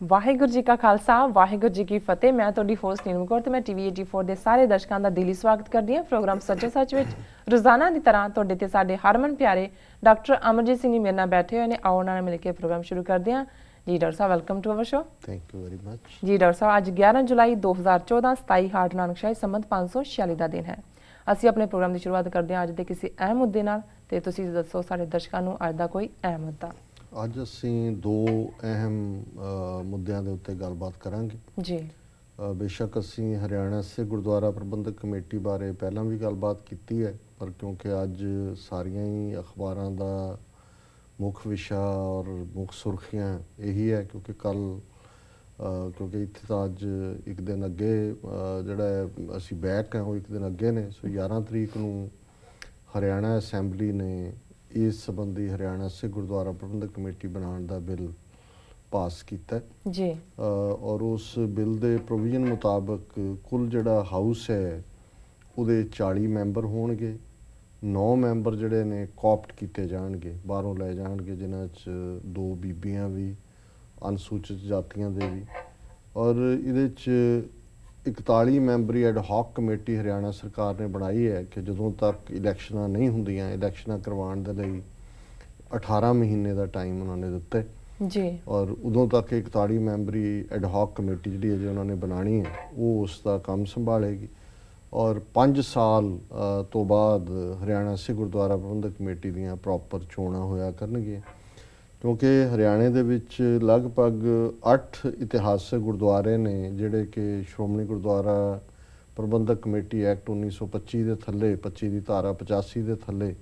ਵਾਹਿਗੁਰੂ ਜੀ ਕਾ ਖਾਲਸਾ ਵਾਹਿਗੁਰੂ ਜੀ ਕੀ ਫਤਿਹ। मैं ਤੁਹਾਡੀ ਹੋਸਟ ਨੀਲਮ ਕੌਰ ਤੇ मैं TV 84 ਦੇ ਸਾਰੇ ਦਰਸ਼ਕਾਂ ਦਾ ਦਿਲੀ ਸਵਾਗਤ ਕਰਦੀ ਹਾਂ ਪ੍ਰੋਗਰਾਮ ਸੱਚੋ ਸੱਚ ਵਿੱਚ। ਰੋਜ਼ਾਨਾ ਦੀ ਤਰ੍ਹਾਂ ਤੁਹਾਡੇ ਤੇ ਸਾਡੇ ਹਰਮਨ ਪਿਆਰੇ ਡਾਕਟਰ ਅਮਰਜੀਤ ਸਿੰਘ ਜੀ ਮੇਰੇ ਨਾਲ ਬੈਠੇ ਹੋਏ ਨੇ। ਆਓ ਉਹਨਾਂ ਨਾਲ ਮਿਲ ਕੇ ਪ੍ਰੋਗਰਾਮ ਸ਼ੁਰੂ ਕਰਦੇ ਹਾਂ। ਜੀ ਡਾਕਟਰ ਸਾਹਿਬ, welcome to our show. Thank you very much. ਜੀ ਡਾਕਟਰ ਸਾਹਿਬ, ਅੱਜ 11 ਜੁਲਾਈ 2014 27 ਹਾੜ ਨਾਨਕਸ਼ਾਹੀ ਸੰਮਤ 546 ਦਾ ਦਿਨ ਹੈ। ਅਸੀਂ ਆਪਣੇ ਪ੍ਰੋਗਰਾਮ ਦੀ ਸ਼ੁਰੂਆਤ ਕਰਦੇ ਹਾਂ ਅੱਜ ਦੇ ਕਿਸੇ ਅਹਿਮ ਮੁੱਦੇ ਨਾਲ, ਤੇ ਤੁਸੀਂ ਦੱਸੋ ਸਾਡੇ ਦਰਸ਼ਕਾਂ ਨੂੰ ਅੱਜ ਦਾ ਕੋਈ ਅਹਿਮ ਮੁੱਦਾ। ਅੱਜ ਅਸੀਂ ਦੋ ਅਹਿਮ ਮੁੱਦਿਆਂ ਦੇ ਉੱਤੇ ਗੱਲਬਾਤ ਕਰਾਂਗੇ ਜੀ। ਬੇਸ਼ੱਕ ਅਸੀਂ ਹਰਿਆਣਾ ਸਿੱਖ ਗੁਰਦੁਆਰਾ ਪ੍ਰਬੰਧਕ ਕਮੇਟੀ ਬਾਰੇ ਪਹਿਲਾਂ ਵੀ ਗੱਲਬਾਤ ਕੀਤੀ ਹੈ, ਪਰ ਕਿਉਂਕਿ ਅੱਜ ਸਾਰੀਆਂ ਹੀ ਅਖਬਾਰਾਂ ਦਾ ਮੁੱਖ ਵਿਸ਼ਾ ਔਰ ਮੁੱਖ ਸੁਰਖੀਆਂ ਇਹੀ ਹੈ, ਕਿਉਂਕਿ ਕਿਉਂਕਿ ਇੱਥੇ ਤਾਂ ਅੱਜ ਇੱਕ ਦਿਨ ਅੱਗੇ ਜਿਹੜਾ ਅਸੀਂ ਬੈਕ ਹਾਂ ਉਹ ਇੱਕ ਦਿਨ ਅੱਗੇ ਨੇ। ਸੋ 11 ਤਰੀਕ ਨੂੰ ਹਰਿਆਣਾ ਅਸੈਂਬਲੀ ਨੇ ਇਸ ਸੰਬੰਧੀ ਹਰਿਆਣਾ ਸਿੱਖ ਗੁਰਦੁਆਰਾ ਪ੍ਰਬੰਧਕ ਕਮੇਟੀ ਬਣਾਉਣ ਦਾ ਬਿੱਲ ਪਾਸ ਕੀਤਾ ਜੀ। ਔਰ ਉਸ ਬਿੱਲ ਦੇ ਪ੍ਰੋਵੀਜ਼ਨ ਮੁਤਾਬਕ ਕੁੱਲ ਜਿਹੜਾ ਹਾਊਸ ਹੈ ਉਹਦੇ 40 ਮੈਂਬਰ ਹੋਣਗੇ। 9 ਮੈਂਬਰ ਜਿਹੜੇ ਨੇ ਕੋਪਟ ਕੀਤੇ ਜਾਣਗੇ, ਬਾਹਰੋਂ ਲੈ ਜਾਣਗੇ, ਜਿਨ੍ਹਾਂ 'ਚ 2 ਬੀਬੀਆਂ ਵੀ, ਅਨੁਸੂਚਿਤ ਜਾਤੀਆਂ ਦੇ ਵੀ। ਔਰ ਇਹਦੇ 'ਚ 41 memory ad hoc committee Haryana ਸਰਕਾਰ ਨੇ ਬਣਾਈ ਹੈ ਕਿ ਜਦੋਂ ਤੱਕ ਇਲੈਕਸ਼ਨਾਂ ਨਹੀਂ ਹੁੰਦੀਆਂ, ਇਲੈਕਸ਼ਨਾਂ ਕਰਵਾਉਣ ਦੇ ਲਈ 18 ਮਹੀਨੇ ਦਾ ਟਾਈਮ ਉਹਨਾਂ ਨੇ ਦਿੱਤਾ ਜੀ। ਔਰ ਉਦੋਂ ਤੱਕ 41 ਮੈਂਬਰੀ ਐਡ ਹੌਕ ਕਮੇਟੀ ਜਿਹੜੀ ਅਜੇ ਉਹਨਾਂ ਨੇ ਬਣਾਉਣੀ ਹੈ ਉਹ ਉਸ ਦਾ ਕੰਮ ਸੰਭਾਲੇਗੀ। ਔਰ 5 ਸਾਲ ਤੋਂ ਬਾਅਦ ਹਰਿਆਣਾ ਸਿੱਖ ਗੁਰਦੁਆਰਾ ਪ੍ਰਬੰਧਕ ਕਮੇਟੀ ਦੀਆਂ ਪ੍ਰੋਪਰ ਚੋਣਾਂ ਹੋਇਆ ਕਰਨਗੀਆਂ, ਕਿਉਂਕਿ ਹਰਿਆਣੇ ਦੇ ਵਿੱਚ ਲਗਭਗ 8 ਇਤਿਹਾਸਕ ਗੁਰਦੁਆਰੇ ਨੇ ਜਿਹੜੇ ਕਿ ਸ਼੍ਰੋਮਣੀ ਗੁਰਦੁਆਰਾ ਪ੍ਰਬੰਧਕ ਕਮੇਟੀ ਐਕਟ 1925 ਦੇ ਥੱਲੇ 25 ਦੀ ਧਾਰਾ 85 ਦੇ ਥੱਲੇ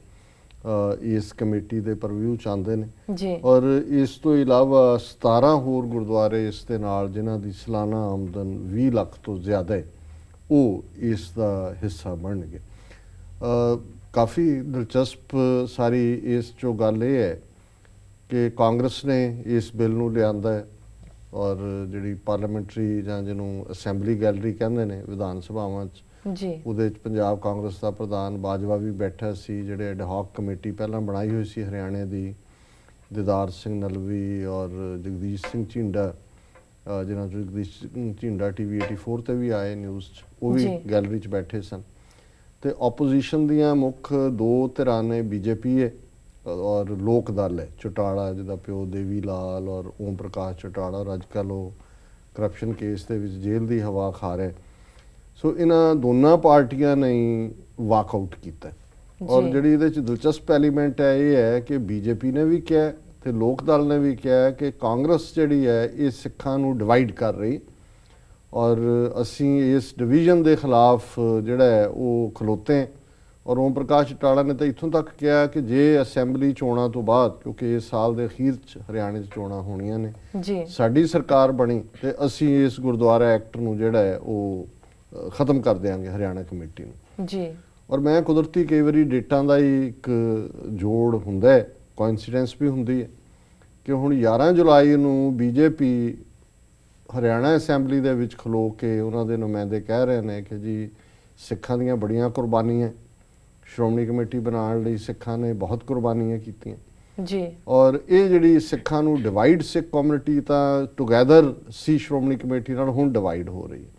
ਇਸ ਕਮੇਟੀ ਦੇ ਪਰਵਿਊ 'ਚ ਆਉਂਦੇ ਨੇ ਜੀ। ਔਰ ਇਸ ਤੋਂ ਇਲਾਵਾ 17 ਹੋਰ ਗੁਰਦੁਆਰੇ ਇਸ ਦੇ ਨਾਲ ਜਿਨ੍ਹਾਂ ਦੀ ਸਾਲਾਨਾ ਆਮਦਨ 20 ਲੱਖ ਤੋਂ ਜ਼ਿਆਦਾ ਹੈ ਉਹ ਇਸ ਦਾ ਹਿੱਸਾ ਬਣਨਗੇ। ਕਾਫੀ ਦਿਲਚਸਪ ਸਾਰੀ ਇਸ 'ਚੋਂ ਗੱਲ ਇਹ ਹੈ ਕਿ ਕਾਂਗਰਸ ਨੇ ਇਸ ਬਿੱਲ ਨੂੰ ਲਿਆਂਦਾ ਹੈ ਔਰ ਜਿਹੜੀ ਪਾਰਲੀਮੈਂਟਰੀ ਜਾਂ ਜਿਹਨੂੰ ਅਸੈਂਬਲੀ ਗੈਲਰੀ ਕਹਿੰਦੇ ਨੇ ਵਿਧਾਨ ਸਭਾਵਾਂ 'ਚ ਜੀ, ਉਹਦੇ 'ਚ ਪੰਜਾਬ ਕਾਂਗਰਸ ਦਾ ਪ੍ਰਧਾਨ ਬਾਜਵਾ ਵੀ ਬੈਠਾ ਸੀ। ਜਿਹੜੇ ਐਡ ਹੌਕ ਕਮੇਟੀ ਪਹਿਲਾਂ ਬਣਾਈ ਹੋਈ ਸੀ ਹਰਿਆਣੇ ਦੀ, ਦਿਦਾਰ ਸਿੰਘ ਨਲਵੀ ਔਰ ਜਗਦੀਸ਼ ਸਿੰਘ ਝਿੰਡਾ, ਜਿਨ੍ਹਾਂ 'ਚ ਜਗਦੀਸ਼ ਸਿੰਘ ਝਿੰਡਾ TV 84 ਤੇ ਵੀ ਆਏ ਨਿਊਜ਼ 'ਚ, ਉਹ ਵੀ ਗੈਲਰੀ 'ਚ ਬੈਠੇ ਸਨ। ਅਤੇ ਓਪੋਜੀਸ਼ਨ ਦੀਆਂ ਮੁੱਖ 2 ਧਿਰਾਂ ਨੇ, BJP ਹੈ ਔਰ ਲੋਕ ਦਲ ਹੈ, ਚੌਟਾਲਾ ਜਿਹਦਾ ਪਿਓ ਦੇਵੀ ਲਾਲ ਔਰ ਓਮ ਪ੍ਰਕਾਸ਼ ਚੌਟਾਲਾ, ਔਰ ਅੱਜ ਕੱਲ੍ਹ ਉਹ ਕਰਪਸ਼ਨ ਕੇਸ ਦੇ ਵਿੱਚ ਜੇਲ੍ਹ ਦੀ ਹਵਾ ਖਾ ਰਹੇ। ਸੋ ਇਹਨਾਂ ਦੋਨਾਂ ਪਾਰਟੀਆਂ ਨੇ ਵਾਕਆਊਟ ਕੀਤਾ। ਔਰ ਜਿਹੜੀ ਇਹਦੇ 'ਚ ਦਿਲਚਸਪ ਐਲੀਮੈਂਟ ਹੈ ਇਹ ਹੈ ਕਿ BJP ਨੇ ਵੀ ਕਿਹਾ ਅਤੇ ਲੋਕ ਦਲ ਨੇ ਵੀ ਕਿਹਾ ਕਿ ਕਾਂਗਰਸ ਜਿਹੜੀ ਹੈ ਇਹ ਸਿੱਖਾਂ ਨੂੰ ਡਿਵਾਈਡ ਕਰ ਰਹੀ ਔਰ ਅਸੀਂ ਇਸ ਡਿਵੀਜ਼ਨ ਦੇ ਖਿਲਾਫ ਜਿਹੜਾ ਹੈ ਉਹ ਖਲੋਤੇ। ਔਰ ਓਮ ਪ੍ਰਕਾਸ਼ ਚੌਟਾਲਾ ਨੇ ਤਾਂ ਇੱਥੋਂ ਤੱਕ ਕਿਹਾ ਕਿ ਜੇ ਅਸੈਂਬਲੀ ਚੋਣਾਂ ਤੋਂ ਬਾਅਦ, ਕਿਉਂਕਿ ਇਸ ਸਾਲ ਦੇ ਅਖੀਰ 'ਚ ਹਰਿਆਣੇ 'ਚ ਚੋਣਾਂ ਹੋਣੀਆਂ ਨੇ, ਸਾਡੀ ਸਰਕਾਰ ਬਣੀ ਤੇ ਅਸੀਂ ਇਸ ਗੁਰਦੁਆਰਾ ਐਕਟ ਨੂੰ ਜਿਹੜਾ ਹੈ ਉਹ ਖਤਮ ਕਰ ਦਿਆਂਗੇ ਹਰਿਆਣਾ ਕਮੇਟੀ ਨੂੰ ਜੀ। ਔਰ ਮੈਂ ਕੁਦਰਤੀ ਕਈ ਵਾਰੀ ਡੇਟਾਂ ਦਾ ਹੀ ਇੱਕ ਜੋੜ ਹੁੰਦਾ ਹੈ, ਕੋਇਨਸੀਡੈਂਸ ਵੀ ਹੁੰਦੀ ਹੈ ਕਿ ਹੁਣ 11 ਜੁਲਾਈ ਨੂੰ BJP ਹਰਿਆਣਾ ਅਸੈਂਬਲੀ ਦੇ ਵਿੱਚ ਖਲੋ ਕੇ ਉਹਨਾਂ ਦੇ ਨੁਮਾਇੰਦੇ ਕਹਿ ਰਹੇ ਨੇ ਕਿ ਜੀ ਸਿੱਖਾਂ ਦੀਆਂ ਬੜੀਆਂ ਕੁਰਬਾਨੀਆਂ, ਸ਼੍ਰੋਮਣੀ ਕਮੇਟੀ ਬਣਾਉਣ ਲਈ ਸਿੱਖਾਂ ਨੇ ਬਹੁਤ ਕੁਰਬਾਨੀਆਂ ਕੀਤੀਆਂ ਜੀ। ਔਰ ਇਹ ਜਿਹੜੀ ਸਿੱਖਾਂ ਨੂੰ ਡਿਵਾਈਡ, ਸਿੱਖ ਕਮਿਊਨਿਟੀ ਤਾਂ ਟੁਗੈਦਰ ਸੀ ਸ਼੍ਰੋਮਣੀ ਕਮੇਟੀ ਨਾਲ, ਹੁਣ ਡਿਵਾਈਡ ਹੋ ਰਹੀ ਹੈ।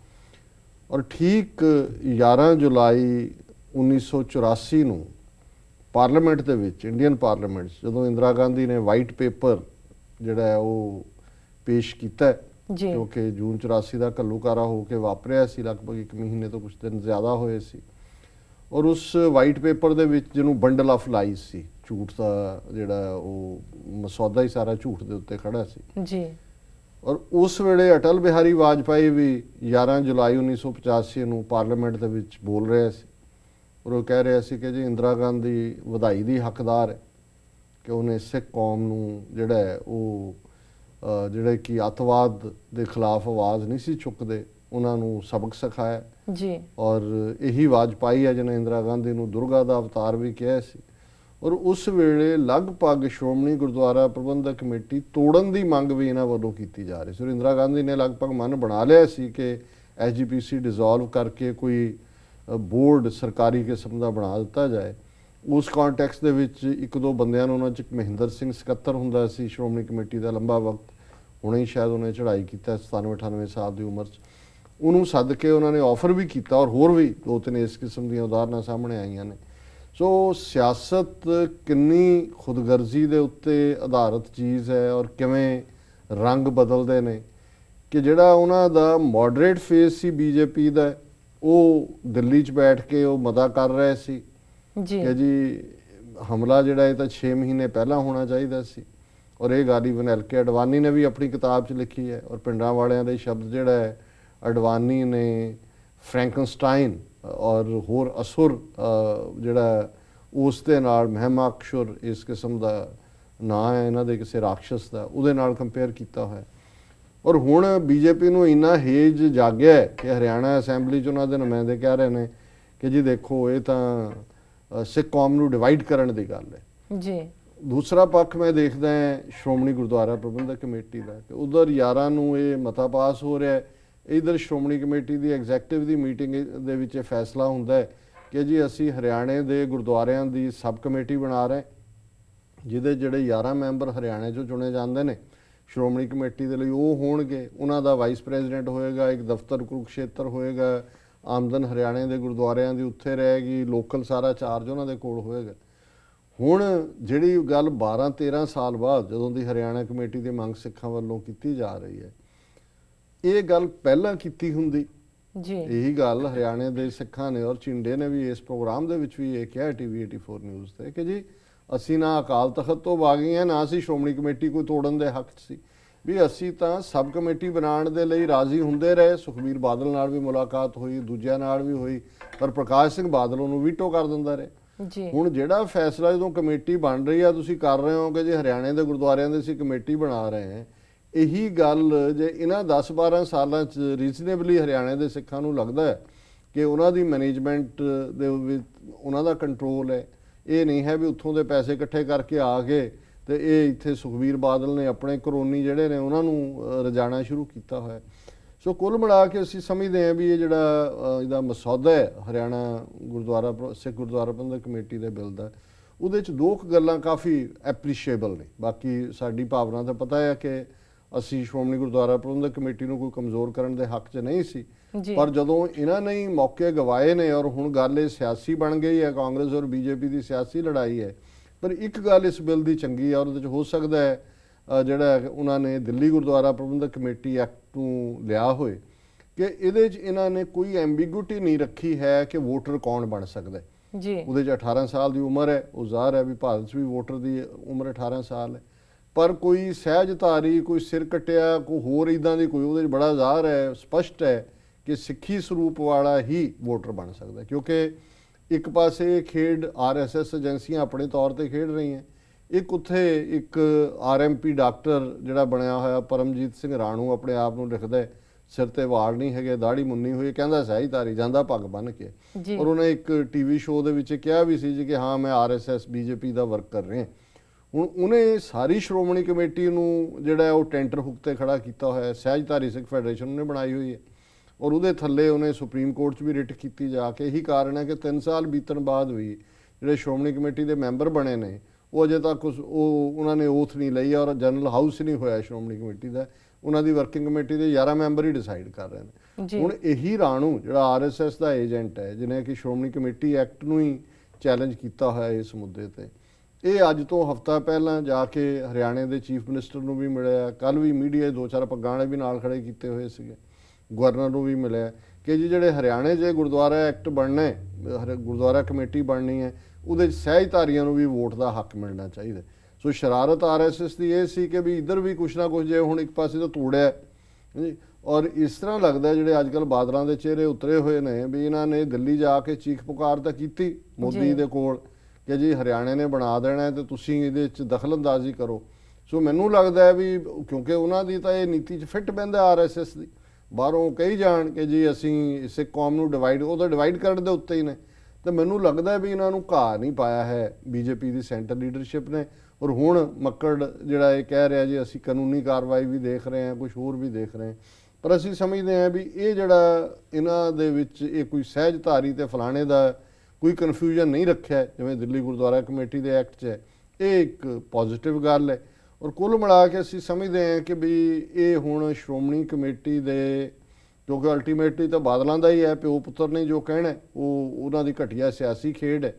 ਔਰ ਠੀਕ 11 ਜੁਲਾਈ 1984 ਨੂੰ ਪਾਰਲੀਮੈਂਟ ਦੇ ਵਿੱਚ, ਇੰਡੀਅਨ ਪਾਰਲੀਮੈਂਟ 'ਚ, ਜਦੋਂ ਇੰਦਰਾ ਗਾਂਧੀ ਨੇ ਵਾਈਟ ਪੇਪਰ ਜਿਹੜਾ ਹੈ ਉਹ ਪੇਸ਼ ਕੀਤਾ ਕਿਉਂਕਿ ਜੂਨ 84 ਦਾ ਘੱਲੂਘਾਰਾ ਹੋ ਕੇ ਵਾਪਰਿਆ ਸੀ, ਲਗਭਗ 1 ਮਹੀਨੇ ਤੋਂ ਕੁਝ ਦਿਨ ਜ਼ਿਆਦਾ ਹੋਏ ਸੀ। ਔਰ ਉਸ ਵਾਈਟ ਪੇਪਰ ਦੇ ਵਿੱਚ ਜਿਹਨੂੰ ਬੰਡਲ ਆਫ ਲਾਈਜ਼ ਸੀ, ਝੂਠ ਦਾ ਜਿਹੜਾ ਉਹ ਮਸੌਦਾ ਹੀ ਸਾਰਾ ਝੂਠ ਦੇ ਉੱਤੇ ਖੜਾ ਸੀ ਜੀ। ਔਰ ਉਸ ਵੇਲੇ ਅਟਲ ਬਿਹਾਰੀ ਵਾਜਪਾਈ ਵੀ 11 ਜੁਲਾਈ 1985 ਨੂੰ ਪਾਰਲੀਮੈਂਟ ਦੇ ਵਿੱਚ ਬੋਲ ਰਿਹਾ ਸੀ ਔਰ ਉਹ ਕਹਿ ਰਿਹਾ ਸੀ ਕਿ ਜੀ ਇੰਦਰਾ ਗਾਂਧੀ ਵਧਾਈ ਦੀ ਹੱਕਦਾਰ ਹੈ ਕਿ ਉਹਨੇ ਸਿੱਖ ਕੌਮ ਨੂੰ ਜਿਹੜਾ ਹੈ ਉਹ ਜਿਹੜੇ ਕਿ ਅੱਤਵਾਦ ਦੇ ਖਿਲਾਫ ਆਵਾਜ਼ ਨਹੀਂ ਸੀ ਚੁੱਕਦੇ, ਉਹਨਾਂ ਨੂੰ ਸਬਕ ਸਿਖਾਇਆ ਜੀ। ਔਰ ਇਹੀ ਵਾਜਪਾਈ ਹੈ ਜਿਹਨੇ ਇੰਦਰਾ ਗਾਂਧੀ ਨੂੰ ਦੁਰਗਾ ਦਾ ਅਵਤਾਰ ਵੀ ਕਿਹਾ ਸੀ। ਔਰ ਉਸ ਵੇਲੇ ਲਗਭਗ ਸ਼੍ਰੋਮਣੀ ਗੁਰਦੁਆਰਾ ਪ੍ਰਬੰਧਕ ਕਮੇਟੀ ਤੋੜਨ ਦੀ ਮੰਗ ਵੀ ਇਹਨਾਂ ਵੱਲੋਂ ਕੀਤੀ ਜਾ ਰਹੀ ਸੀ। ਔਰ ਇੰਦਰਾ ਗਾਂਧੀ ਨੇ ਲਗਭਗ ਮਨ ਬਣਾ ਲਿਆ ਸੀ ਕਿ SGPC ਡਿਜ਼ੋਲਵ ਕਰਕੇ ਕੋਈ ਬੋਰਡ ਸਰਕਾਰੀ ਕਿਸਮ ਦਾ ਬਣਾ ਦਿੱਤਾ ਜਾਏ। ਉਸ ਕੰਟੈਕਸਟ ਦੇ ਵਿੱਚ 1-2 ਬੰਦਿਆਂ ਨੂੰ, ਉਹਨਾਂ 'ਚ ਮਹਿੰਦਰ ਸਿੰਘ ਸਕੱਤਰ ਹੁੰਦਾ ਸੀ ਸ਼੍ਰੋਮਣੀ ਕਮੇਟੀ ਦਾ ਲੰਬਾ ਵਕਤ, ਹੁਣੇ ਹੀ ਸ਼ਾਇਦ ਉਹਨੇ ਚੜ੍ਹਾਈ ਕੀਤਾ 97-98 ਸਾਲ ਦੀ ਉਮਰ 'ਚ, ਉਹਨੂੰ ਸੱਦ ਕੇ ਉਹਨਾਂ ਨੇ ਆਫਰ ਵੀ ਕੀਤਾ ਔਰ ਹੋਰ ਵੀ 2-3 ਇਸ ਕਿਸਮ ਦੀਆਂ ਉਦਾਹਰਨਾਂ ਸਾਹਮਣੇ ਆਈਆਂ ਨੇ। ਸੋ ਸਿਆਸਤ ਕਿੰਨੀ ਖੁਦਗਰਜ਼ੀ ਦੇ ਉੱਤੇ ਆਧਾਰਿਤ ਚੀਜ਼ ਹੈ ਔਰ ਕਿਵੇਂ ਰੰਗ ਬਦਲਦੇ ਨੇ ਕਿ ਜਿਹੜਾ ਉਹਨਾਂ ਦਾ ਮੋਡਰੇਟ ਫੇਸ ਸੀ ਬੀਜੇਪੀ ਦਾ, ਉਹ ਦਿੱਲੀ 'ਚ ਬੈਠ ਕੇ ਉਹ ਮਤਾ ਕਰ ਰਹੇ ਸੀ ਕਿ ਜੀ ਹਮਲਾ ਜਿਹੜਾ ਇਹ ਤਾਂ 6 ਮਹੀਨੇ ਪਹਿਲਾਂ ਹੋਣਾ ਚਾਹੀਦਾ ਸੀ। ਔਰ ਇਹ ਗੱਲ ਈਵਨ ਐਲਕੇ ਅਡਵਾਨੀ ਨੇ ਵੀ ਆਪਣੀ ਕਿਤਾਬ 'ਚ ਲਿਖੀ ਹੈ। ਔਰ ਪਿੰਡਾਂ ਵਾਲਿਆਂ ਦੇ ਸ਼ਬਦ ਜਿਹੜਾ ਹੈ ਅਡਵਾਨੀ ਨੇ ਫਰੈਂਕਨਸਟਾਈਨ ਔਰ ਹੋਰ ਅਸੁਰ ਜਿਹੜਾ ਉਸ ਦੇ ਨਾਲ ਮਹਿਮਾਕਸ਼ੁਰ ਇਸ ਕਿਸਮ ਦਾ ਨਾਂ ਹੈ ਇਹਨਾਂ ਦੇ ਕਿਸੇ ਰਾਖਸ਼ਸ ਦਾ, ਉਹਦੇ ਨਾਲ ਕੰਪੇਅਰ ਕੀਤਾ ਹੋਇਆ। ਔਰ ਹੁਣ ਬੀਜੇਪੀ ਨੂੰ ਇੰਨਾ ਹੇਜ ਜਾਗਿਆ ਕਿ ਹਰਿਆਣਾ ਅਸੈਂਬਲੀ 'ਚ ਉਹਨਾਂ ਦੇ ਨੁਮਾਇੰਦੇ ਕਹਿ ਰਹੇ ਨੇ ਕਿ ਜੀ ਦੇਖੋ ਇਹ ਤਾਂ ਸਿੱਖ ਕੌਮ ਨੂੰ ਡਿਵਾਈਡ ਕਰਨ ਦੀ ਗੱਲ ਹੈ ਜੀ। ਦੂਸਰਾ ਪੱਖ ਮੈਂ ਦੇਖਦਾ ਸ਼੍ਰੋਮਣੀ ਗੁਰਦੁਆਰਾ ਪ੍ਰਬੰਧਕ ਕਮੇਟੀ ਦਾ ਕਿ ਉਧਰ 11 ਨੂੰ ਇਹ ਮਤਾ ਪਾਸ ਹੋ ਰਿਹਾ ਹੈ, ਇਧਰ ਸ਼੍ਰੋਮਣੀ ਕਮੇਟੀ ਦੀ ਐਗਜ਼ੈਕਟਿਵ ਦੀ ਮੀਟਿੰਗ ਦੇ ਵਿੱਚ ਇਹ ਫੈਸਲਾ ਹੁੰਦਾ ਹੈ ਕਿ ਜੀ ਅਸੀਂ ਹਰਿਆਣੇ ਦੇ ਗੁਰਦੁਆਰਿਆਂ ਦੀ ਸਬ ਕਮੇਟੀ ਬਣਾ ਰਹੇ, ਜਿਹਦੇ ਜਿਹੜੇ 11 ਮੈਂਬਰ ਹਰਿਆਣੇ 'ਚੋਂ ਚੁਣੇ ਜਾਂਦੇ ਨੇ ਸ਼੍ਰੋਮਣੀ ਕਮੇਟੀ ਦੇ ਲਈ ਉਹ ਹੋਣਗੇ। ਉਹਨਾਂ ਦਾ ਵਾਈਸ ਪ੍ਰੈਜ਼ੀਡੈਂਟ ਹੋਏਗਾ, ਇੱਕ ਦਫ਼ਤਰ ਕੁਰੂਕਸ਼ੇਤਰ ਹੋਏਗਾ, ਆਮਦਨ ਹਰਿਆਣੇ ਦੇ ਗੁਰਦੁਆਰਿਆਂ ਦੀ ਉੱਥੇ ਰਹੇਗੀ, ਲੋਕਲ ਸਾਰਾ ਚਾਰਜ ਉਹਨਾਂ ਦੇ ਕੋਲ ਹੋਏਗਾ। ਹੁਣ ਜਿਹੜੀ ਗੱਲ 12-13 ਸਾਲ ਬਾਅਦ ਜਦੋਂ ਦੀ ਹਰਿਆਣਾ ਕਮੇਟੀ ਦੀ ਮੰਗ ਸਿੱਖਾਂ ਵੱਲੋਂ ਕੀਤੀ ਜਾ ਰਹੀ ਹੈ, ਇਹ ਗੱਲ ਪਹਿਲਾਂ ਕੀਤੀ ਹੁੰਦੀ ਜੀ, ਇਹੀ ਗੱਲ ਹਰਿਆਣੇ ਦੇ ਸਿੱਖਾਂ ਨੇ ਔਰ ਝਿੰਡੇ ਨੇ ਵੀ ਇਸ ਪ੍ਰੋਗਰਾਮ ਦੇ ਵਿੱਚ ਵੀ ਇਹ ਕਿਹਾ TV 84 ਨਿਊਜ਼ ਤੇ ਕਿ ਜੀ ਅਸੀਂ ਨਾ ਅਕਾਲ ਤਖਤ ਤੋਂ ਬਾਗੀ ਹਾਂ, ਨਾ ਅਸੀਂ ਸ਼੍ਰੋਮਣੀ ਕਮੇਟੀ ਕੋਈ ਤੋੜਨ ਦੇ ਹੱਕ 'ਚ ਸੀ, ਵੀ ਅਸੀਂ ਤਾਂ ਸਬ ਕਮੇਟੀ ਬਣਾਉਣ ਦੇ ਲਈ ਰਾਜ਼ੀ ਹੁੰਦੇ ਰਹੇ। ਸੁਖਬੀਰ ਬਾਦਲ ਨਾਲ ਵੀ ਮੁਲਾਕਾਤ ਹੋਈ, ਦੂਜਿਆਂ ਨਾਲ ਵੀ ਹੋਈ, ਪਰ ਪ੍ਰਕਾਸ਼ ਸਿੰਘ ਬਾਦਲ ਉਹਨੂੰ ਵੀਟੋ ਕਰ ਦਿੰਦਾ ਰਿਹਾ ਜੀ। ਹੁਣ ਜਿਹੜਾ ਫੈਸਲਾ ਜਦੋਂ ਕਮੇਟੀ ਬਣ ਰਹੀ ਆ ਤੁਸੀਂ ਕਰ ਰਹੇ ਹੋ ਕਿ ਜੇ ਹਰਿਆਣੇ ਦੇ ਗੁਰਦੁਆਰਿਆਂ ਦੀ ਅਸੀਂ ਕਮੇਟੀ ਬਣਾ ਰਹੇ ਹਾਂ, ਇਹੀ ਗੱਲ ਜੇ ਇਹਨਾਂ 10-12 ਸਾਲਾਂ 'ਚ ਰੀਜ਼ਨੇਬਲੀ ਹਰਿਆਣੇ ਦੇ ਸਿੱਖਾਂ ਨੂੰ ਲੱਗਦਾ ਹੈ ਕਿ ਉਹਨਾਂ ਦੀ ਮੈਨੇਜਮੈਂਟ ਦੇ ਵਿੱਚ ਉਹਨਾਂ ਦਾ ਕੰਟਰੋਲ ਹੈ, ਇਹ ਨਹੀਂ ਹੈ ਵੀ ਉੱਥੋਂ ਦੇ ਪੈਸੇ ਇਕੱਠੇ ਕਰਕੇ ਆ ਗਏ ਤੇ ਇਹ ਇੱਥੇ ਸੁਖਬੀਰ ਬਾਦਲ ਨੇ ਆਪਣੇ ਕਰੋਨੀ ਜਿਹੜੇ ਨੇ ਉਹਨਾਂ ਨੂੰ ਰਜਾਣਾ ਸ਼ੁਰੂ ਕੀਤਾ ਹੋਇਆ। ਸੋ ਕੁੱਲ ਮਿਲਾ ਕੇ ਅਸੀਂ ਸਮਝਦੇ ਹਾਂ ਵੀ ਇਹ ਜਿਹੜਾ ਇਹਦਾ ਮਸੌਦਾ ਹੈ ਹਰਿਆਣਾ ਗੁਰਦੁਆਰਾ ਸਿੱਖ ਗੁਰਦੁਆਰਾ ਪ੍ਰਬੰਧਕ ਕਮੇਟੀ ਦੇ ਬਿੱਲ ਦਾ, ਉਹਦੇ 'ਚ ਦੋ ਗੱਲਾਂ ਕਾਫੀ ਐਪਰੀਸ਼ੀਏਬਲ ਨੇ। ਬਾਕੀ ਸਾਡੀ ਭਾਵਨਾ ਤਾਂ ਪਤਾ ਹੈ ਕਿ ਅਸੀਂ ਸ਼੍ਰੋਮਣੀ ਗੁਰਦੁਆਰਾ ਪ੍ਰਬੰਧਕ ਕਮੇਟੀ ਨੂੰ ਕੋਈ ਕਮਜ਼ੋਰ ਕਰਨ ਦੇ ਹੱਕ 'ਚ ਨਹੀਂ ਸੀ, ਪਰ ਜਦੋਂ ਇਹਨਾਂ ਨੇ ਹੀ ਮੌਕੇ ਗਵਾਏ ਨੇ ਔਰ ਹੁਣ ਗੱਲ ਇਹ ਸਿਆਸੀ ਬਣ ਗਈ ਹੈ, ਕਾਂਗਰਸ ਔਰ ਬੀਜੇਪੀ ਦੀ ਸਿਆਸੀ ਲੜਾਈ ਹੈ। ਪਰ ਇੱਕ ਗੱਲ ਇਸ ਬਿੱਲ ਦੀ ਚੰਗੀ ਹੈ, ਉਹਦੇ 'ਚ ਹੋ ਸਕਦਾ ਹੈ ਜਿਹੜਾ ਉਹਨਾਂ ਨੇ ਦਿੱਲੀ ਗੁਰਦੁਆਰਾ ਪ੍ਰਬੰਧਕ ਕਮੇਟੀ ਐਕਟ ਨੂੰ ਲਿਆ ਹੋਏ ਕਿ ਇਹਦੇ 'ਚ ਇਹਨਾਂ ਨੇ ਕੋਈ ਐਂਬੀਗੂਟੀ ਨਹੀਂ ਰੱਖੀ ਹੈ ਕਿ ਵੋਟਰ ਕੌਣ ਬਣ ਸਕਦਾ ਜੀ। ਉਹਦੇ 'ਚ 18 ਸਾਲ ਦੀ ਉਮਰ ਹੈ, ਉਹ ਜ਼ਾਹਰ ਹੈ ਵੀ ਭਾਰਤ 'ਚ ਵੀ ਵੋਟਰ ਦੀ ਉਮਰ 18 ਸਾਲ ਹੈ, ਪਰ ਕੋਈ ਸਹਿਜਧਾਰੀ, ਕੋਈ ਸਿਰ ਕੱਟਿਆ, ਕੋਈ ਹੋਰ ਇੱਦਾਂ ਦੀ ਕੋਈ ਉਹਦੇ 'ਚ ਬੜਾ ਜ਼ਾਹਰ ਹੈ, ਸਪਸ਼ਟ ਹੈ ਕਿ ਸਿੱਖੀ ਸਰੂਪ ਵਾਲਾ ਹੀ ਵੋਟਰ ਬਣ ਸਕਦਾ। ਕਿਉਂਕਿ ਇੱਕ ਪਾਸੇ ਖੇਡ RSS ਏਜੰਸੀਆਂ ਆਪਣੇ ਤੌਰ ਤੇ ਖੇਡ ਰਹੀਆਂ, ਇੱਕ ਉੱਥੇ ਇੱਕ RMP ਡਾਕਟਰ ਜਿਹੜਾ ਬਣਿਆ ਹੋਇਆ ਪਰਮਜੀਤ ਸਿੰਘ ਰਾਣੂ ਆਪਣੇ ਆਪ ਨੂੰ ਲਿਖਦਾ, ਸਿਰ ਤੇ ਵਾਲ ਨਹੀਂ ਹੈਗੇ, ਦਾੜੀ ਮੁੰਨੀ ਹੋਈ, ਕਹਿੰਦਾ ਸਹਿਜਧਾਰੀ, ਜਾਂਦਾ ਪੱਗ ਬੰਨ੍ਹ ਕੇ, ਔਰ ਉਹਨੇ ਇੱਕ TV ਸ਼ੋਅ ਦੇ ਵਿੱਚ ਕਿਹਾ ਵੀ ਸੀ ਜੀ ਕਿ ਹਾਂ ਮੈਂ RSS BJP ਦਾ ਵਰਕ ਕਰ ਰਿਹਾ। ਹੁਣ ਉਹਨੇ ਸਾਰੀ ਸ਼੍ਰੋਮਣੀ ਕਮੇਟੀ ਨੂੰ ਜਿਹੜਾ ਉਹ ਟੈਂਟਰ ਹੁੱਕ ਤੇ ਖੜਾ ਕੀਤਾ ਹੋਇਆ, ਸਹਿਜਧਾਰੀ ਸਿੱਖ ਫੈਡਰੇਸ਼ਨ ਉਹਨੇ ਬਣਾਈ ਹੋਈ ਹੈ ਔਰ ਉਹਦੇ ਥੱਲੇ ਉਹਨੇ ਸੁਪਰੀਮ ਕੋਰਟ 'ਚ ਵੀ ਰਿਟ ਕੀਤੀ ਜਾ ਕੇ। ਇਹੀ ਕਾਰਨ ਹੈ ਕਿ 3 ਸਾਲ ਬੀਤਣ ਬਾਅਦ ਵੀ ਜਿਹੜੇ ਸ਼੍ਰੋਮਣੀ ਕਮੇਟੀ ਦੇ ਮੈਂਬਰ ਬਣੇ ਨੇ ਉਹ ਅਜੇ ਤੱਕ ਉਹਨਾਂ ਨੇ ਓਥ ਨਹੀਂ ਲਈ ਔਰ ਜਨਰਲ ਹਾਊਸ ਨਹੀਂ ਹੋਇਆ ਸ਼੍ਰੋਮਣੀ ਕਮੇਟੀ ਦਾ। ਉਹਨਾਂ ਦੀ ਵਰਕਿੰਗ ਕਮੇਟੀ ਦੇ 11 ਮੈਂਬਰ ਹੀ ਡਿਸਾਈਡ ਕਰ ਰਹੇ ਨੇ। ਹੁਣ ਇਹੀ ਰਾਣੂ ਜਿਹੜਾ RSS ਦਾ ਏਜੰਟ ਹੈ, ਜਿਹਨੇ ਕਿ ਸ਼੍ਰੋਮਣੀ ਕਮੇਟੀ ਐਕਟ ਨੂੰ ਹੀ ਚੈਲੰਜ ਕੀਤਾ ਹੋਇਆ ਇਸ ਮੁੱਦੇ ਤੇ, ਇਹ ਅੱਜ ਤੋਂ ਹਫ਼ਤਾ ਪਹਿਲਾਂ ਜਾ ਕੇ ਹਰਿਆਣੇ ਦੇ ਚੀਫ ਮਿਨਿਸਟਰ ਨੂੰ ਵੀ ਮਿਲਿਆ, ਕੱਲ੍ਹ ਵੀ ਮੀਡੀਆ 2-4 ਪੱਗਾਂ ਵਾਲੇ ਵੀ ਨਾਲ ਖੜੇ ਕੀਤੇ ਹੋਏ ਸੀਗੇ, ਗਵਰਨਰ ਨੂੰ ਵੀ ਮਿਲਿਆ ਕਿ ਜੀ ਜਿਹੜੇ ਹਰਿਆਣੇ 'ਚ ਗੁਰਦੁਆਰਾ ਐਕਟ ਬਣਨਾ, ਗੁਰਦੁਆਰਾ ਕਮੇਟੀ ਬਣਨੀ ਹੈ, ਉਹਦੇ 'ਚ ਸਹਿਜਧਾਰੀਆਂ ਨੂੰ ਵੀ ਵੋਟ ਦਾ ਹੱਕ ਮਿਲਣਾ ਚਾਹੀਦਾ। ਸੋ ਸ਼ਰਾਰਤ RSS ਦੀ ਇਹ ਸੀ ਕਿ ਵੀ ਇੱਧਰ ਵੀ ਕੁਛ ਨਾ ਕੁਛ ਜੇ ਹੁਣ ਇੱਕ ਪਾਸੇ ਤੋਂ ਤੋੜਿਆ ਜੀ। ਔਰ ਇਸ ਤਰ੍ਹਾਂ ਲੱਗਦਾ ਜਿਹੜੇ ਅੱਜ ਕੱਲ੍ਹ ਬਾਦਲਾਂ ਦੇ ਚਿਹਰੇ ਉਤਰੇ ਹੋਏ ਨੇ ਵੀ ਇਹਨਾਂ ਨੇ ਦਿੱਲੀ ਜਾ ਕੇ ਚੀਖ ਪੁਕਾਰ ਤਾਂ ਕੀਤੀ ਮੋਦੀ ਦੇ ਕੋਲ ਕਿ ਜੀ ਹਰਿਆਣੇ ਨੇ ਬਣਾ ਦੇਣਾ ਤੇ ਤੁਸੀਂ ਇਹਦੇ 'ਚ ਦਖਲਅੰਦਾਜ਼ੀ ਕਰੋ। ਸੋ ਮੈਨੂੰ ਲੱਗਦਾ ਹੈ ਵੀ ਕਿਉਂਕਿ ਉਹਨਾਂ ਦੀ ਤਾਂ ਇਹ ਨੀਤੀ 'ਚ ਫਿੱਟ ਪੈਂਦਾ RSS ਦੀ, ਬਾਹਰੋਂ ਕਹੀ ਜਾਣ ਕਿ ਜੀ ਅਸੀਂ ਸਿੱਖ ਕੌਮ ਨੂੰ ਡਿਵਾਈਡ, ਉਹ ਤਾਂ ਡਿਵਾਈਡ ਕਰਨ ਦੇ ਉੱਤੇ ਹੀ ਨੇ। ਤੇ ਮੈਨੂੰ ਲੱਗਦਾ ਵੀ ਇਹਨਾਂ ਨੂੰ ਘਾਹ ਨਹੀਂ ਪਾਇਆ ਹੈ BJP ਦੀ ਸੈਂਟਰ ਲੀਡਰਸ਼ਿਪ ਨੇ। ਔਰ ਹੁਣ ਮੱਕੜ ਜਿਹੜਾ ਇਹ ਕਹਿ ਰਿਹਾ ਜੀ ਅਸੀਂ ਕਾਨੂੰਨੀ ਕਾਰਵਾਈ ਵੀ ਦੇਖ ਰਹੇ ਹਾਂ, ਕੁਛ ਹੋਰ ਵੀ ਦੇਖ ਰਹੇ ਹਾਂ, ਪਰ ਅਸੀਂ ਸਮਝਦੇ ਹਾਂ ਵੀ ਇਹ ਜਿਹੜਾ ਇਹਨਾਂ ਦੇ ਵਿੱਚ ਇਹ ਕੋਈ ਸਹਿਜਧਾਰੀ ਤੇ ਫਲਾਣੇ ਦਾ ਕੋਈ ਕਨਫਿਊਜ਼ਨ ਨਹੀਂ ਰੱਖਿਆ ਜਿਵੇਂ ਦਿੱਲੀ ਗੁਰਦੁਆਰਾ ਕਮੇਟੀ ਦੇ ਐਕਟ 'ਚ ਹੈ, ਇਹ ਇੱਕ ਪੋਜ਼ਿਟਿਵ ਗੱਲ ਹੈ। ਔਰ ਕੁੱਲ ਮਿਲਾ ਕੇ ਅਸੀਂ ਸਮਝਦੇ ਹਾਂ ਕਿ ਵੀ ਇਹ ਹੁਣ ਸ਼੍ਰੋਮਣੀ ਕਮੇਟੀ ਦੇ, ਕਿਉਂਕਿ ਅਲਟੀਮੇਟਲੀ ਤਾਂ ਬਾਦਲਾਂ ਦਾ ਹੀ ਹੈ, ਪਿਓ ਪੁੱਤਰ ਨੇ ਜੋ ਕਹਿਣਾ ਉਹ ਉਹਨਾਂ ਦੀ ਘਟੀਆ ਸਿਆਸੀ ਖੇਡ ਹੈ।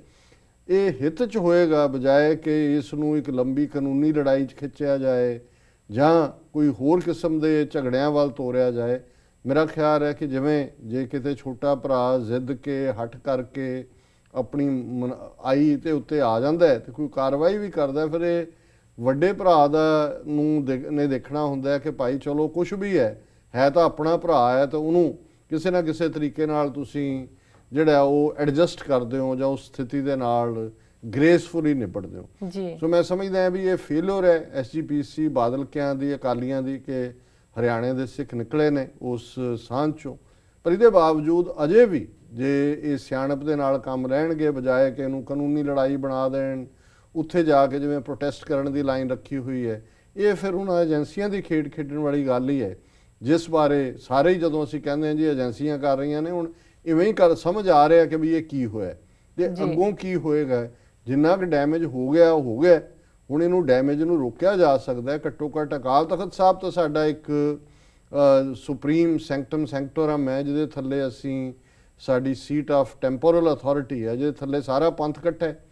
ਇਹ ਹਿੱਤ 'ਚ ਹੋਏਗਾ ਬਜਾਏ ਕਿ ਇਸ ਨੂੰ ਇੱਕ ਲੰਬੀ ਕਾਨੂੰਨੀ ਲੜਾਈ 'ਚ ਖਿੱਚਿਆ ਜਾਏ ਜਾਂ ਕੋਈ ਹੋਰ ਕਿਸਮ ਦੇ ਝਗੜਿਆਂ ਵੱਲ ਤੋਰਿਆ ਜਾਏ। ਮੇਰਾ ਖਿਆਲ ਹੈ ਕਿ ਜਿਵੇਂ ਜੇ ਕਿਤੇ ਛੋਟਾ ਭਰਾ ਜ਼ਿੱਦ ਕੇ ਹੱਠ ਕਰਕੇ ਆਪਣੀ ਆਈ ਤੇ ਉੱਤੇ ਆ ਜਾਂਦਾ ਹੈ ਤੇ ਕੋਈ ਕਾਰਵਾਈ ਵੀ ਕਰਦਾ, ਫਿਰ ਇਹ ਵੱਡੇ ਭਰਾ ਦਾ ਨੇ ਦੇਖਣਾ ਹੁੰਦਾ ਕਿ ਭਾਈ ਚਲੋ ਕੁਛ ਵੀ ਹੈ ਤਾਂ ਆਪਣਾ ਭਰਾ ਹੈ, ਤਾਂ ਉਹਨੂੰ ਕਿਸੇ ਨਾ ਕਿਸੇ ਤਰੀਕੇ ਨਾਲ ਤੁਸੀਂ ਜਿਹੜਾ ਉਹ ਐਡਜਸਟ ਕਰਦੇ ਹੋ ਜਾਂ ਉਸ ਸਥਿਤੀ ਦੇ ਨਾਲ ਗ੍ਰੇਸਫੁਲੀ ਨਿਪਟਦੇ ਹੋ ਜੀ। ਸੋ ਮੈਂ ਸਮਝਦਾ ਹਾਂ ਵੀ ਇਹ ਫੇਲਿਅਰ ਹੈ ਐਸਜੀਪੀਸੀ ਬਾਦਲਕਿਆਂ ਦੀ, ਅਕਾਲੀਆਂ ਦੀ, ਕਿ ਹਰਿਆਣੇ ਦੇ ਸਿੱਖ ਨਿਕਲੇ ਨੇ ਉਸ ਸਾਂਝ ਚੋਂ। ਪਰ ਇਹਦੇ ਬਾਵਜੂਦ ਅਜੇ ਵੀ ਜੇ ਇਹ ਸਿਆਣਪ ਦੇ ਨਾਲ ਕੰਮ ਰਹਿਣਗੇ ਬਜਾਏ ਕਿ ਇਹਨੂੰ ਕਾਨੂੰਨੀ ਲੜਾਈ ਬਣਾ ਦੇਣ, ਉੱਥੇ ਜਾ ਕੇ ਜਿਵੇਂ ਪ੍ਰੋਟੈਸਟ ਕਰਨ ਦੀ ਲਾਈਨ ਰੱਖੀ ਹੋਈ ਹੈ, ਇਹ ਫਿਰ ਉਹਨਾਂ ਏਜੰਸੀਆਂ ਦੀ ਖੇਡ ਖੇਡਣ ਵਾਲੀ ਗੱਲ ਹੀ ਹੈ, ਜਿਸ ਬਾਰੇ ਸਾਰੇ ਹੀ ਜਦੋਂ ਅਸੀਂ ਕਹਿੰਦੇ ਹਾਂ ਜੀ ਏਜੰਸੀਆਂ ਕਰ ਰਹੀਆਂ ਨੇ, ਹੁਣ ਇਵੇਂ ਹੀ ਸਮਝ ਆ ਰਿਹਾ ਕਿ ਵੀ ਇਹ ਕੀ ਹੋਇਆ ਤੇ ਅੱਗੋਂ ਕੀ ਹੋਏਗਾ। ਜਿੰਨਾ ਕਿ ਡੈਮੇਜ ਹੋ ਗਿਆ ਉਹ ਹੋ ਗਿਆ, ਹੁਣ ਇਹਨੂੰ ਡੈਮੇਜ ਨੂੰ ਰੋਕਿਆ ਜਾ ਸਕਦਾ ਹੈ। ਘੱਟੋ ਘੱਟ ਅਕਾਲ ਤਖਤ ਸਾਹਿਬ ਤਾਂ ਸਾਡਾ ਇੱਕ ਸੁਪਰੀਮ ਸੈਂਕਟਮ ਸੈਂਕਟੋਰਮ ਹੈ, ਜਿਹਦੇ ਥੱਲੇ ਅਸੀਂ ਸਾਡੀ ਸੀਟ ਆਫ ਟੈਂਪੋਰਲ ਅਥਾਰਟੀ ਹੈ, ਜਿਹਦੇ ਥੱਲੇ ਸਾਰਾ ਪੰਥ ਇਕੱਠਾ ਹੈ।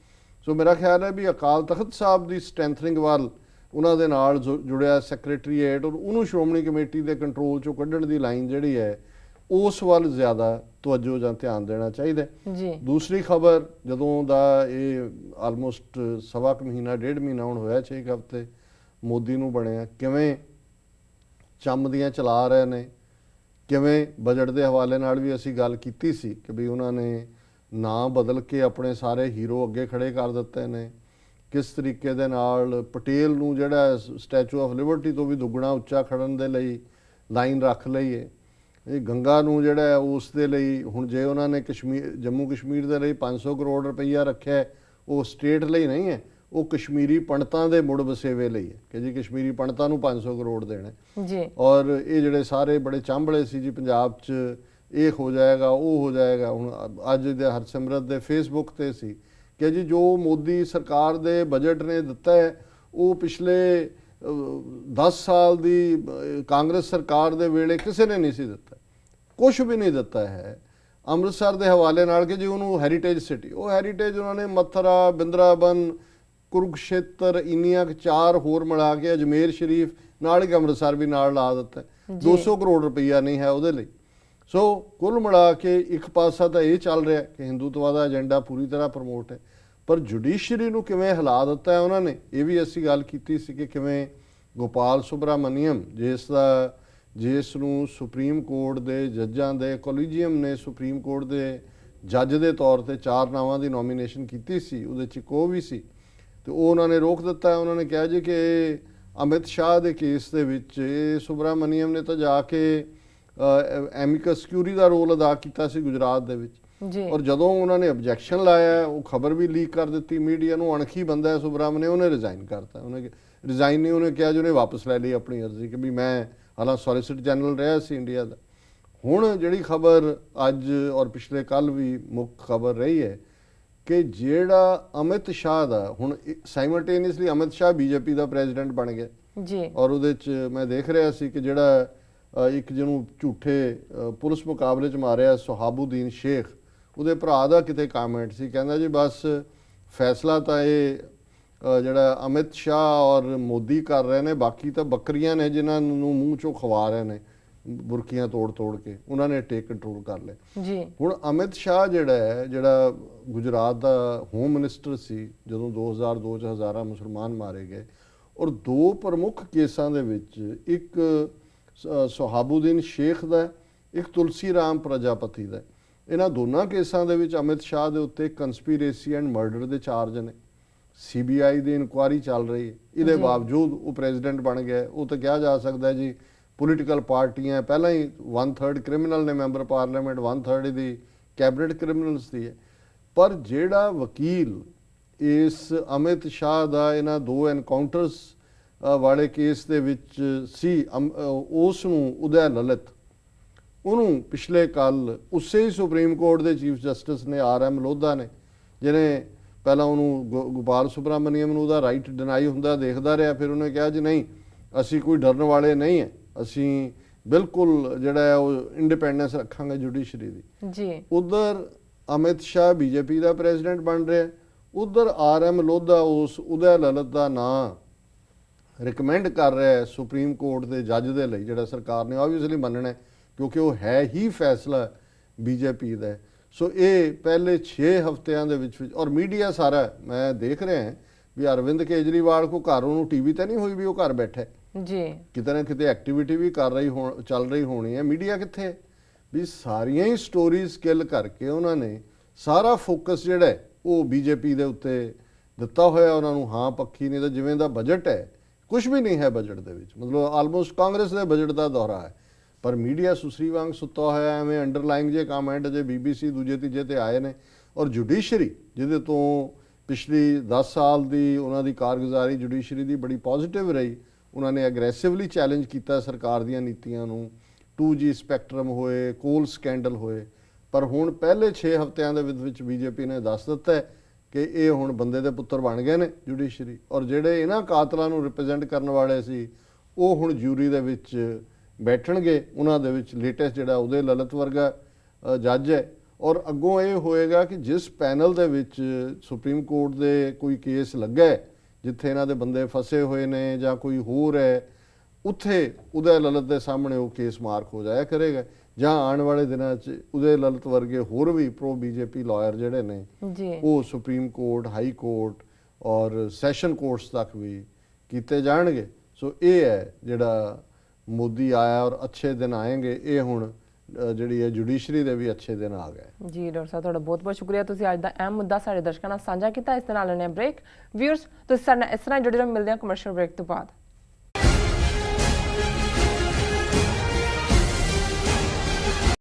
ਸੋ ਮੇਰਾ ਖਿਆਲ ਹੈ ਵੀ ਅਕਾਲ ਤਖਤ ਸਾਹਿਬ ਦੀ ਸਟਰੈਂਥਨਿੰਗ ਵੱਲ, ਉਹਨਾਂ ਦੇ ਨਾਲ ਜੁੜਿਆ ਸੈਕਟਰੀਏਟ ਔਰ ਉਹਨੂੰ ਸ਼੍ਰੋਮਣੀ ਕਮੇਟੀ ਦੇ ਕੰਟਰੋਲ ਚੋਂ ਕੱਢਣ ਦੀ ਲਾਈਨ ਜਿਹੜੀ ਹੈ ਉਸ ਵੱਲ ਜ਼ਿਆਦਾ ਤਵੱਜੋ ਜਾਂ ਧਿਆਨ ਦੇਣਾ ਚਾਹੀਦਾ ਜੀ। ਦੂਸਰੀ ਖਬਰ, ਜਦੋਂ ਦਾ ਇਹ ਆਲਮੋਸਟ ਸਵਾ ਕੁ ਮਹੀਨਾ, ਡੇਢ ਮਹੀਨਾ ਹੁਣ ਹੋਇਆ, 6 ਹਫ਼ਤੇ ਮੋਦੀ ਨੂੰ ਬਣਿਆ, ਕਿਵੇਂ ਚੰਮ ਦੀਆਂ ਚਲਾ ਰਹੇ ਨੇ, ਕਿਵੇਂ ਬਜਟ ਦੇ ਹਵਾਲੇ ਨਾਲ ਵੀ ਅਸੀਂ ਗੱਲ ਕੀਤੀ ਸੀ ਕਿ ਵੀ ਉਹਨਾਂ ਨੇ ਨਾਂ ਬਦਲ ਕੇ ਆਪਣੇ ਸਾਰੇ ਹੀਰੋ ਅੱਗੇ ਖੜੇ ਕਰ ਦਿੱਤੇ ਨੇ, ਕਿਸ ਤਰੀਕੇ ਦੇ ਨਾਲ ਪਟੇਲ ਨੂੰ ਜਿਹੜਾ ਸਟੈਚੂ ਆਫ ਲਿਬਰਟੀ ਤੋਂ ਵੀ ਦੁੱਗਣਾ ਉੱਚਾ ਖੜਨ ਦੇ ਲਈ ਲਾਈਨ ਰੱਖ ਲਈ ਹੈ। ਇਹ ਗੰਗਾ ਨੂੰ ਜਿਹੜਾ ਉਸ ਦੇ ਲਈ ਹੁਣ ਜੇ ਉਹਨਾਂ ਨੇ ਜੰਮੂ ਕਸ਼ਮੀਰ ਦੇ ਲਈ 500 ਕਰੋੜ ਰੁਪਈਆ ਰੱਖਿਆ, ਉਹ ਸਟੇਟ ਲਈ ਨਹੀਂ ਹੈ, ਉਹ ਕਸ਼ਮੀਰੀ ਪੰਡਤਾਂ ਦੇ ਮੁੜ ਵਸੇਵੇ ਲਈ ਹੈ ਕਿ ਜੀ ਕਸ਼ਮੀਰੀ ਪੰਡਤਾਂ ਨੂੰ 500 ਕਰੋੜ ਦੇਣਾ ਜੀ। ਔਰ ਇਹ ਜਿਹੜੇ ਸਾਰੇ ਬੜੇ ਚਾਂਬਲੇ ਸੀ ਜੀ ਪੰਜਾਬ 'ਚ, ਇਹ ਹੋ ਜਾਏਗਾ ਉਹ ਹੋ ਜਾਏਗਾ। ਹੁਣ ਅੱਜ ਦੇ ਹਰਸਿਮਰਤ ਦੇ ਫੇਸਬੁੱਕ ਤੇ ਸੀ ਕਿ ਜੀ ਜੋ ਮੋਦੀ ਸਰਕਾਰ ਦੇ ਬਜਟ ਨੇ ਦਿੱਤਾ ਹੈ ਉਹ ਪਿਛਲੇ 10 ਸਾਲ ਦੀ ਕਾਂਗਰਸ ਸਰਕਾਰ ਦੇ ਵੇਲੇ ਕਿਸੇ ਨੇ ਨਹੀਂ ਸੀ ਦਿੱਤਾ, ਕੁਛ ਵੀ ਨਹੀਂ ਦਿੱਤਾ ਹੈ। ਅੰਮ੍ਰਿਤਸਰ ਦੇ ਹਵਾਲੇ ਨਾਲ ਕਿ ਜੀ ਉਹਨੂੰ ਹੈਰੀਟੇਜ ਸਿਟੀ, ਉਹ ਹੈਰੀਟੇਜ ਉਹਨਾਂ ਨੇ ਮਥੁਰਾ, ਬਿੰਦਰਾਬਨ, ਕੁਰੂਕਸ਼ੇਤਰ, ਇੰਨੀਆਂ 4 ਹੋਰ ਮਿਲਾ ਕੇ ਅਜਮੇਰ ਸ਼ਰੀਫ ਨਾਲ ਹੀ ਅੰਮ੍ਰਿਤਸਰ ਵੀ ਨਾਲ ਲਾ ਦਿੱਤਾ। 200 ਕਰੋੜ ਰੁਪਈਆ ਨਹੀਂ ਹੈ ਉਹਦੇ ਲਈ। ਸੋ ਕੁੱਲ ਮਿਲਾ ਕੇ ਇੱਕ ਪਾਸਾ ਤਾਂ ਇਹ ਚੱਲ ਰਿਹਾ ਕਿ ਹਿੰਦੂਤਵਾ ਦਾ ਏਜੰਡਾ ਪੂਰੀ ਤਰ੍ਹਾਂ ਪ੍ਰਮੋਟ ਹੈ, ਪਰ ਜੁਡੀਸ਼ਰੀ ਨੂੰ ਕਿਵੇਂ ਹਿਲਾ ਦਿੱਤਾ ਹੈ ਉਹਨਾਂ ਨੇ, ਇਹ ਵੀ ਅਸੀਂ ਗੱਲ ਕੀਤੀ ਸੀ ਕਿ ਕਿਵੇਂ ਗੋਪਾਲ ਸੁਬਰਾਮਨੀਅਮ, ਜਿਸ ਨੂੰ ਸੁਪਰੀਮ ਕੋਰਟ ਦੇ ਜੱਜਾਂ ਦੇ ਕੋਲੀਜੀਅਮ ਨੇ ਸੁਪਰੀਮ ਕੋਰਟ ਦੇ ਜੱਜ ਦੇ ਤੌਰ ਤੇ 4 ਨਾਵਾਂ ਦੀ ਨੋਮੀਨੇਸ਼ਨ ਕੀਤੀ ਸੀ, ਉਹਦੇ 'ਚ ਕੋ ਵੀ ਸੀ, ਤੇ ਉਹ ਉਹਨਾਂ ਨੇ ਰੋਕ ਦਿੱਤਾ। ਉਹਨਾਂ ਨੇ ਕਿਹਾ ਜੀ ਕਿ ਅਮਿਤ ਸ਼ਾਹ ਦੇ ਕੇਸ ਦੇ ਵਿੱਚ ਇਹ ਸੁਬਰਾਮਨੀਅਮ ਨੇ ਤਾਂ ਜਾ ਕੇ ਐਮਿਕਸ ਕਿਊਰੀ ਦਾ ਰੋਲ ਅਦਾ ਕੀਤਾ ਸੀ ਗੁਜਰਾਤ ਦੇ ਵਿੱਚ, ਔਰ ਜਦੋਂ ਉਹਨਾਂ ਨੇ ਆਬਜੈਕਸ਼ਨ ਲਾਇਆ, ਉਹ ਖਬਰ ਵੀ ਲੀਕ ਕਰ ਦਿੱਤੀ ਮੀਡੀਆ ਨੂੰ, ਅਣਖੀ ਬੰਦਾ ਹੈ ਸੁਬਰਾਮਨੀਅਮ, ਉਹਨੇ ਰਿਜ਼ਾਈਨ ਕਰਤਾ। ਉਹਨੇ ਰਿਜ਼ਾਈਨ ਨਹੀਂ, ਉਹਨੇ ਕਿਹਾ ਜੀ ਉਹਨੇ ਵਾਪਸ ਲੈ ਲਈ ਆਪਣੀ ਅਰਜ਼ੀ ਕਿ ਵੀ ਮੈਂ ਹਾਲਾਂ ਸੋਲੀਸਿਟਰ ਜਨਰਲ ਰਿਹਾ ਸੀ ਇੰਡੀਆ ਦਾ। ਹੁਣ ਜਿਹੜੀ ਖਬਰ ਅੱਜ ਔਰ ਪਿਛਲੇ ਕੱਲ ਵੀ ਮੁੱਖ ਖਬਰ ਰਹੀ ਹੈ ਕਿ ਜਿਹੜਾ ਅਮਿਤ ਸ਼ਾਹ ਦਾ ਹੁਣ ਸਾਈਮਲਟੇਨੀਅਸਲੀ ਅਮਿਤ ਸ਼ਾਹ ਬੀਜੇਪੀ ਦਾ ਪ੍ਰੈਜ਼ੀਡੈਂਟ ਬਣ ਗਿਆ ਜੀ, ਔਰ ਉਹਦੇ 'ਚ ਮੈਂ ਦੇਖ ਰਿਹਾ ਸੀ ਕਿ ਜਿਹੜਾ ਇੱਕ ਜਿਹਨੂੰ ਝੂਠੇ ਪੁਲਿਸ ਮੁਕਾਬਲੇ 'ਚ ਮਾਰਿਆ ਸੁਹਾਬੂਦੀਨ ਸ਼ੇਖ, ਉਹਦੇ ਭਰਾ ਦਾ ਕਿਤੇ ਕਾਮੈਂਟ ਸੀ, ਕਹਿੰਦਾ ਜੀ ਬਸ ਫੈਸਲਾ ਤਾਂ ਇਹ ਜਿਹੜਾ ਅਮਿਤ ਸ਼ਾਹ ਔਰ ਮੋਦੀ ਕਰ ਰਹੇ ਨੇ, ਬਾਕੀ ਤਾਂ ਬੱਕਰੀਆਂ ਨੇ ਜਿਨ੍ਹਾਂ ਨੂੰ ਮੂੰਹ 'ਚੋਂ ਖਵਾ ਰਹੇ ਨੇ ਬੁਰਕੀਆਂ ਤੋੜ ਕੇ, ਉਹਨਾਂ ਨੇ ਟੇਕ ਕੰਟਰੋਲ ਕਰ ਲਿਆ ਜੀ। ਹੁਣ ਅਮਿਤ ਸ਼ਾਹ ਜਿਹੜਾ ਗੁਜਰਾਤ ਦਾ ਹੋਮ ਮਿਨਿਸਟਰ ਸੀ ਜਦੋਂ 2002 'ਚ ਹਜ਼ਾਰਾਂ ਮੁਸਲਮਾਨ ਮਾਰੇ ਗਏ, ਔਰ 2 ਪ੍ਰਮੁੱਖ ਕੇਸਾਂ ਦੇ ਵਿੱਚ ਇੱਕ ਸੁਹਾਬੂਦੀਨ ਸ਼ੇਖ ਦਾ, ਇੱਕ ਤੁਲਸੀ ਰਾਮ ਪ੍ਰਜਾਪਤੀ ਦਾ, ਇਹਨਾਂ ਦੋਨਾਂ ਕੇਸਾਂ ਦੇ ਵਿੱਚ ਅਮਿਤ ਸ਼ਾਹ ਦੇ ਉੱਤੇ ਕੰਸਪੀਰੇਸੀ ਐਂਡ ਮਰਡਰ ਦੇ ਚਾਰਜ ਨੇ। CBI ਦੀ ਇਨਕੁਆਇਰੀ ਚੱਲ ਰਹੀ ਹੈ, ਇਹਦੇ ਬਾਵਜੂਦ ਉਹ ਪ੍ਰੈਜ਼ੀਡੈਂਟ ਬਣ ਗਿਆ। ਉਹ ਤਾਂ ਕਿਹਾ ਜਾ ਸਕਦਾ ਜੀ ਪੋਲੀਟੀਕਲ ਪਾਰਟੀਆਂ ਪਹਿਲਾਂ ਹੀ 1/3 ਕ੍ਰਿਮੀਨਲ ਨੇ ਮੈਂਬਰ ਪਾਰਲੀਮੈਂਟ, 1/3 ਦੀ ਕੈਬਨਿਟ ਕ੍ਰਿਮੀਨਲਸ ਦੀ ਹੈ। ਪਰ ਜਿਹੜਾ ਵਕੀਲ ਇਸ ਅਮਿਤ ਸ਼ਾਹ ਦਾ ਇਹਨਾਂ 2 ਐਨਕਾਊਂਟਰਸ ਵਾਲੇ ਕੇਸ ਦੇ ਵਿੱਚ ਸੀ, ਉਸ ਨੂੰ ਉਦੈ ਲਲਿਤ, ਉਹਨੂੰ ਪਿਛਲੇ ਕੱਲ ਉਸੇ ਹੀ ਸੁਪਰੀਮ ਕੋਰਟ ਦੇ ਚੀਫ ਜਸਟਿਸ ਨੇ RM ਲੋਧਾ ਨੇ, ਜਿਹਨੇ ਪਹਿਲਾਂ ਉਹਨੂੰ ਗੋਪਾਲ ਸੁਬਰਾਮਨੀਅਮ ਨੂੰ ਉਹਦਾ ਰਾਈਟ ਡਿਨਾਈ ਹੁੰਦਾ ਦੇਖਦਾ ਰਿਹਾ, ਫਿਰ ਉਹਨੇ ਕਿਹਾ ਜੀ ਨਹੀਂ ਅਸੀਂ ਕੋਈ ਡਰਨ ਵਾਲੇ ਨਹੀਂ ਹੈ, ਅਸੀਂ ਬਿਲਕੁਲ ਜਿਹੜਾ ਹੈ ਉਹ ਇੰਡੀਪੈਂਡੈਂਸ ਰੱਖਾਂਗੇ ਜੁਡੀਸ਼ਰੀ ਦੀ ਜੀ। ਉਧਰ ਅਮਿਤ ਸ਼ਾਹ ਬੀਜੇਪੀ ਦਾ ਪ੍ਰੈਜ਼ੀਡੈਂਟ ਬਣ ਰਿਹਾ, ਉਧਰ RM ਲੋਧਾ ਉਸ ਉਦੈ ਲਲਿਤ ਦਾ ਨਾਂ ਰਿਕਮੈਂਡ ਕਰ ਰਿਹਾ ਹੈ ਸੁਪਰੀਮ ਕੋਰਟ ਦੇ ਜੱਜ ਦੇ ਲਈ, ਜਿਹੜਾ ਸਰਕਾਰ ਨੇ ਆਬਵੀਅਸਲੀ ਮੰਨਣਾ ਕਿਉਂਕਿ ਉਹ ਹੈ ਹੀ ਫੈਸਲਾ ਬੀਜੇਪੀ ਦਾ। ਸੋ ਇਹ ਪਹਿਲੇ 6 ਹਫ਼ਤਿਆਂ ਦੇ ਵਿੱਚ ਔਰ ਮੀਡੀਆ ਸਾਰਾ ਮੈਂ ਦੇਖ ਰਿਹਾ ਵੀ ਅਰਵਿੰਦ ਕੇਜਰੀਵਾਲ ਕੋ ਘਰ ਉਹਨੂੰ ਟੀਵੀ ਤੇ ਨਹੀਂ ਹੋਈ ਵੀ ਉਹ ਘਰ ਬੈਠਾ ਜੀ, ਕਿਤੇ ਨਾ ਕਿਤੇ ਐਕਟੀਵਿਟੀ ਵੀ ਕਰ ਰਹੀ ਚੱਲ ਰਹੀ ਹੋਣੀ ਹੈ। ਮੀਡੀਆ ਕਿੱਥੇ ਵੀ ਸਾਰੀਆਂ ਹੀ ਸਟੋਰੀਜ਼ ਕਿਲ ਕਰਕੇ ਉਹਨਾਂ ਨੇ ਸਾਰਾ ਫੋਕਸ ਜਿਹੜਾ ਹੈ ਉਹ ਬੀਜੇਪੀ ਦੇ ਉੱਤੇ ਦਿੱਤਾ ਹੋਇਆ ਉਹਨਾਂ ਨੂੰ। ਹਾਂ ਪੱਖੀ ਨਹੀਂ ਤਾਂ ਜਿਵੇਂ ਦਾ ਬਜਟ ਹੈ ਕੁਝ ਵੀ ਨਹੀਂ ਹੈ ਬਜਟ ਦੇ ਵਿੱਚ, ਮਤਲਬ ਆਲਮੋਸਟ ਕਾਂਗਰਸ ਦੇ ਬਜਟ ਦਾ ਦੌਰਾ ਹੈ, ਪਰ ਮੀਡੀਆ ਸੁਸਰੀ ਵਾਂਗ ਸੁੱਤਾ ਹੋਇਆ ਐਵੇਂ ਅੰਡਰਲਾਈਨ ਜੇ ਕਮੈਂਟ ਜੇ BBC ਦੂਜੇ ਤੀਜੇ ਤੇ ਆਏ ਨੇ। ਔਰ ਜੁਡੀਸ਼ਰੀ ਜਿਹਦੇ ਤੋਂ ਪਿਛਲੀ 10 ਸਾਲ ਦੀ ਉਹਨਾਂ ਦੀ ਕਾਰਗੁਜ਼ਾਰੀ ਜੁਡੀਸ਼ਰੀ ਦੀ ਬੜੀ ਪੋਜ਼ਿਟਿਵ ਰਹੀ, ਉਹਨਾਂ ਨੇ ਐਗਰੈਸਿਵਲੀ ਚੈਲੰਜ ਕੀਤਾ ਸਰਕਾਰ ਦੀਆਂ ਨੀਤੀਆਂ ਨੂੰ, 2G ਸਪੈਕਟਰਮ ਹੋਏ, ਕੋਲ ਸਕੈਂਡਲ ਹੋਏ, ਪਰ ਹੁਣ ਪਹਿਲੇ 6 ਹਫ਼ਤਿਆਂ ਦੇ ਵਿੱਚ ਬੀਜੇਪੀ ਨੇ ਦੱਸ ਦਿੱਤਾ ਕਿ ਇਹ ਹੁਣ ਬੰਦੇ ਦੇ ਪੁੱਤਰ ਬਣ ਗਏ ਨੇ ਜੁਡੀਸ਼ਰੀ, ਔਰ ਜਿਹੜੇ ਇਹਨਾਂ ਕਾਤਲਾਂ ਨੂੰ ਰਿਪਰੈਜ਼ੈਂਟ ਕਰਨ ਵਾਲੇ ਸੀ ਉਹ ਹੁਣ ਜਿਊਰੀ ਦੇ ਵਿੱਚ ਬੈਠਣਗੇ। ਉਹਨਾਂ ਦੇ ਵਿੱਚ ਲੇਟੈਸਟ ਜਿਹੜਾ ਉਦੈ ਲਲਿਤ ਵਰਗਾ ਜੱਜ ਹੈ, ਔਰ ਅੱਗੋਂ ਇਹ ਹੋਏਗਾ ਕਿ ਜਿਸ ਪੈਨਲ ਦੇ ਵਿੱਚ ਸੁਪਰੀਮ ਕੋਰਟ ਦੇ ਕੋਈ ਕੇਸ ਲੱਗਾ ਹੈ ਜਿੱਥੇ ਇਹਨਾਂ ਦੇ ਬੰਦੇ ਫਸੇ ਹੋਏ ਨੇ ਜਾਂ ਕੋਈ ਹੋਰ ਹੈ, ਉੱਥੇ ਉਦੈ ਲਲਿਤ ਦੇ ਸਾਹਮਣੇ ਉਹ ਕੇਸ ਮਾਰਕ ਹੋ ਜਾਇਆ ਕਰੇਗਾ, ਜਾਂ ਆਉਣ ਵਾਲੇ ਦਿਨਾਂ 'ਚ ਉਦੈ ਲਲਿਤ ਵਰਗੇ ਹੋਰ ਵੀ ਪ੍ਰੋ ਬੀਜੇਪੀ ਲਾਇਰ ਜਿਹੜੇ ਨੇ ਉਹ ਸੁਪਰੀਮ ਕੋਰਟ, ਹਾਈ ਕੋਰਟ ਔਰ ਸੈਸ਼ਨ ਕੋਰਟਸ ਤੱਕ ਵੀ ਕੀਤੇ ਜਾਣਗੇ। ਸੋ ਇਹ ਹੈ ਜਿਹੜਾ ਮੋਦੀ ਆਇਆ ਔਰ ਅੱਛੇ ਦਿਨ ਆਏਗੇ, ਇਹ ਹੁਣ ਜਿਹੜੀ ਹੈ ਜੁਡੀਸ਼ਰੀ ਦੇ ਵੀ ਅੱਛੇ ਦਿਨ ਆ ਗਏ। ਜੀ ਡਾਕਟਰ ਸਾਹਿਬ ਤੁਹਾਡਾ ਬਹੁਤ ਬਹੁਤ ਸ਼ੁਕਰੀਆ, ਤੁਸੀਂ ਅੱਜ ਦਾ ਅਹਿਮ ਮੁੱਦਾ ਸਾਡੇ ਦਰਸ਼ਕਾਂ ਨਾਲ ਸਾਂਝਾ ਕੀਤਾ। ਇਸ ਦੇ ਨਾਲ ਲੈਣੇ ਬ੍ਰੇਕ। ਵਿਊਅਰਸ ਤੁਸੀਂ ਸਾਡੇ ਨਾਲ ਇਸ ਤਰ੍ਹਾਂ ਜੁੜੇ ਰਹੋ, ਮਿਲਦੇ ਹਾਂ ਕਮਰਸ਼ੀਅਲ ਬ੍ਰੇਕ ਤੋਂ ਬਾਅਦ।